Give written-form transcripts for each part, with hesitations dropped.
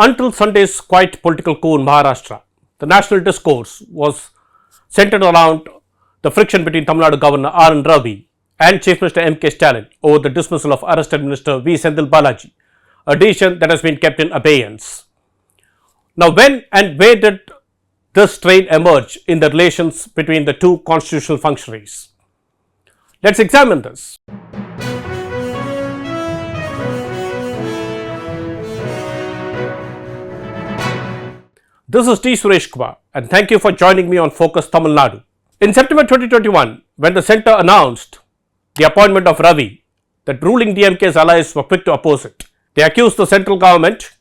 Until Sunday's quiet political coup in Maharashtra, the national discourse was centered around the friction between Tamil Nadu Governor RN Ravi and Chief Minister M.K. Stalin over the dismissal of arrested Minister V. Senthilbalaji, a decision that has been kept in abeyance. Now, when and where did this strain emerge in the relations between the two constitutional functionaries? Let's examine this. This is T. Suresh Kumar and thank you for joining me on Focus Tamil Nadu. In September 2021, when the centre announced the appointment of Ravi, the ruling DMK's allies were quick to oppose it. They accused the central government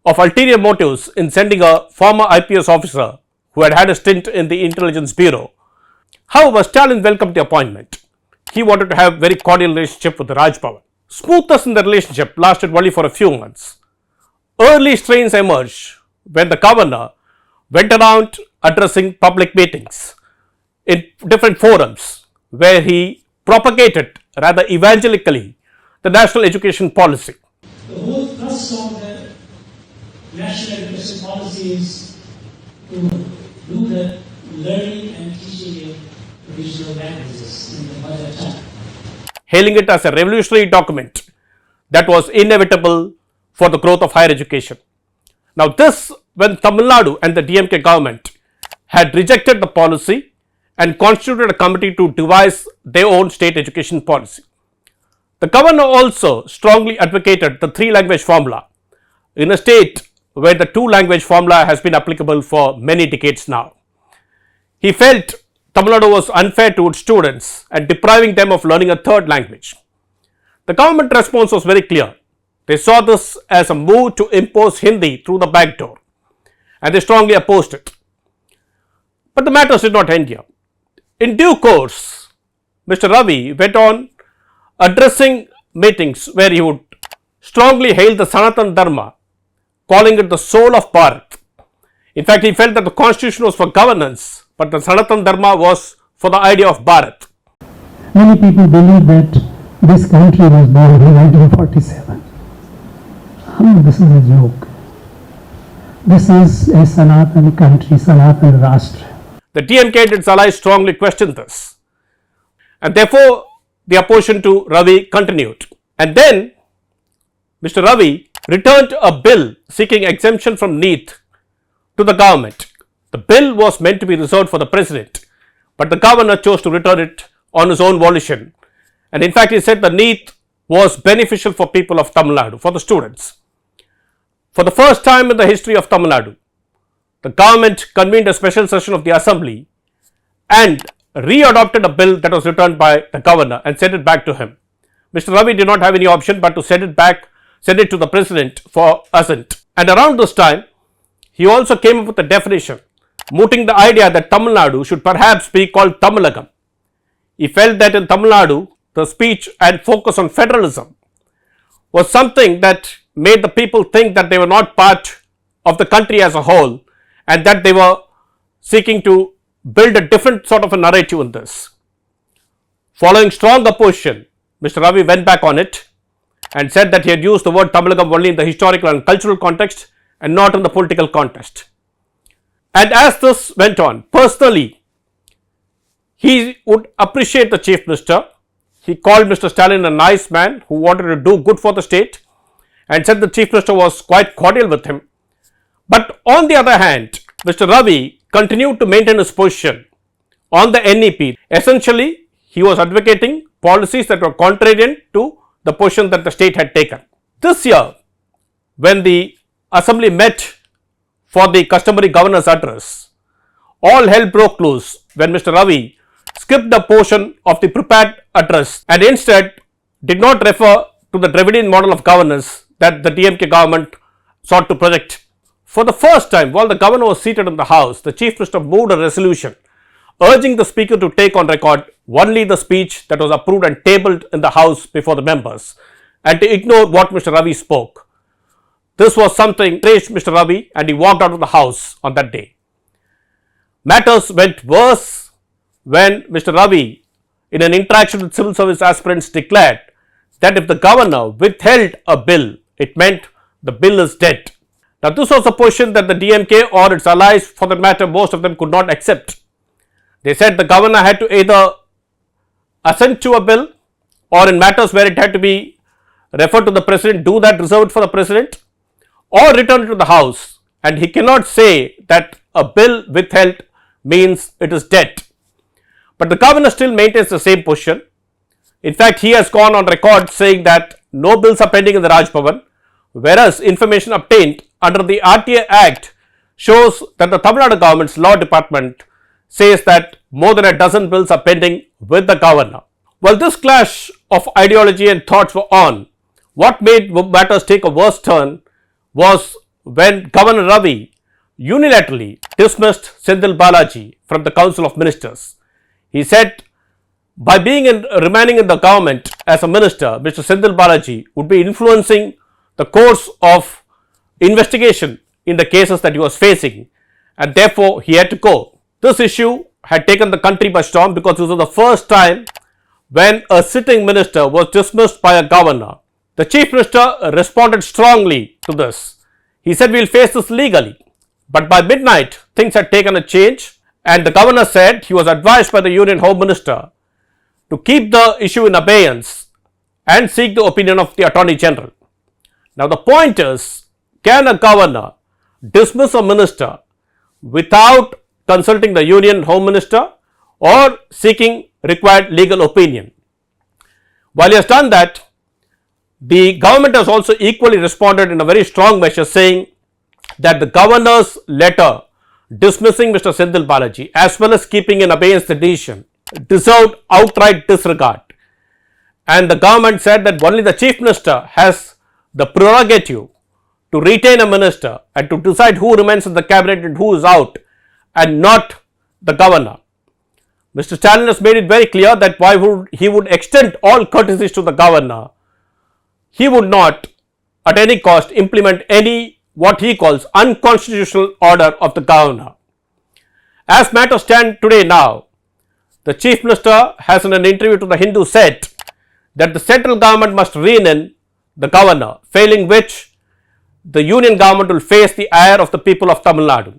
of ulterior motives in sending a former IPS officer who had had a stint in the intelligence bureau. However, Stalin welcomed the appointment. He wanted to have a very cordial relationship with the Raj Bhavan. Smoothness in the relationship lasted only for a few months. Early strains emerged when the governor went around addressing public meetings in different forums where he propagated rather evangelically the national education policy. The whole thrust of the national education policy is to do the learning and teaching in regional languages in the mother tongue. Hailing it as a revolutionary document that was inevitable for the growth of higher education. Now this, when Tamil Nadu and the DMK government had rejected the policy and constituted a committee to devise their own state education policy. The governor also strongly advocated the three-language formula in a state where the two-language formula has been applicable for many decades now. He felt Tamil Nadu was unfair to its students and depriving them of learning a third language. The government response was very clear. They saw this as a move to impose Hindi through the back door and they strongly opposed it. But the matters did not end here. In due course, Mr. Ravi went on addressing meetings where he would strongly hail the Sanatana Dharma, calling it the soul of Bharat. In fact, he felt that the constitution was for governance, but the Sanatana Dharma was for the idea of Bharat. Many people believe that this country was born in 1947. This is a joke. This is a Sanatana country, Sanatana Rashtra. The DMK and its allies strongly questioned this. And therefore, the opposition to Ravi continued. And then, Mr. Ravi returned a bill seeking exemption from NEET to the government. The bill was meant to be reserved for the president, but the governor chose to return it on his own volition. And in fact, he said the NEET was beneficial for people of Tamil Nadu, for the students. For the first time in the history of Tamil Nadu, the government convened a special session of the assembly and re-adopted a bill that was returned by the governor and sent it back to him. Mr. Ravi did not have any option but to send it to the president for assent. And around this time, he also came up with a definition, mooting the idea that Tamil Nadu should perhaps be called Tamilagam. He felt that in Tamil Nadu, the speech and focus on federalism was something that made the people think that they were not part of the country as a whole and that they were seeking to build a different sort of a narrative in this. Following strong opposition, Mr. Ravi went back on it and said that he had used the word Tamilagam only in the historical and cultural context and not in the political context. And as this went on, personally, he would appreciate the Chief Minister. He called Mr. Stalin a nice man who wanted to do good for the state and said the Chief Minister was quite cordial with him. But on the other hand, Mr. Ravi continued to maintain his position on the NEP. Essentially, he was advocating policies that were contrarian to the position that the state had taken. This year, when the assembly met for the customary governor's address, all hell broke loose when Mr. Ravi skipped the portion of the prepared address and instead did not refer to the Dravidian model of governance that the DMK government sought to project. For the first time, while the governor was seated in the house, the Chief Minister moved a resolution urging the speaker to take on record only the speech that was approved and tabled in the house before the members and to ignore what Mr. Ravi spoke. This was something that enraged Mr. Ravi and he walked out of the house on that day. Matters went worse when Mr. Ravi, in an interaction with civil service aspirants, declared that if the governor withheld a bill, it meant the bill is dead. Now, this was a position that the DMK or its allies, for that matter, most of them could not accept. They said the governor had to either assent to a bill, or in matters where it had to be referred to the president, do that reserved for the president, or return it to the house. And he cannot say that a bill withheld means it is dead. But the governor still maintains the same position. In fact, he has gone on record saying that no bills are pending in the Raj Bhavan, whereas information obtained under the RTA Act shows that the Tamil Nadu government's law department says that more than a dozen bills are pending with the governor. Well, this clash of ideology and thoughts were on. What made matters take a worse turn was when Governor Ravi unilaterally dismissed Senthilbalaji from the Council of Ministers. He said by remaining in the government as a minister, Mr. Senthilbalaji would be influencing the course of investigation in the cases that he was facing, and therefore he had to go. This issue had taken the country by storm because this was the first time when a sitting minister was dismissed by a governor. The chief minister responded strongly to this. He said, "We will face this legally." But by midnight, things had taken a change, and the governor said he was advised by the Union Home Minister to keep the issue in abeyance and seek the opinion of the Attorney General. Now, the point is, can a governor dismiss a minister without consulting the Union Home Minister or seeking required legal opinion? While he has done that, the government has also equally responded in a very strong measure, saying that the governor's letter dismissing Mr. Senthilbalaji as well as keeping in abeyance the decision deserved outright disregard. And the government said that only the chief minister has the prerogative to retain a minister and to decide who remains in the cabinet and who is out, and not the governor. Mr. Stalin has made it very clear that while he would extend all courtesies to the governor, he would not at any cost implement any what he calls unconstitutional order of the governor. As matters stand today now, the chief minister has in an interview to the Hindu said that the central government must rein in the governor, failing which the union government will face the ire of the people of Tamil Nadu.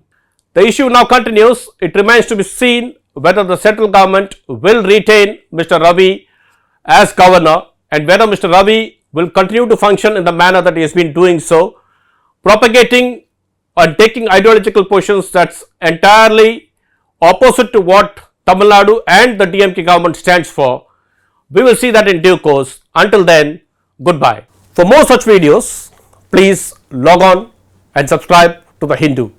The issue now continues. It remains to be seen whether the central government will retain Mr. Ravi as governor and whether Mr. Ravi will continue to function in the manner that he has been doing so, propagating and taking ideological positions that's entirely opposite to what Tamil Nadu and the DMK government stands for. We will see that in due course. Until then, goodbye. For more such videos, please log on and subscribe to The Hindu.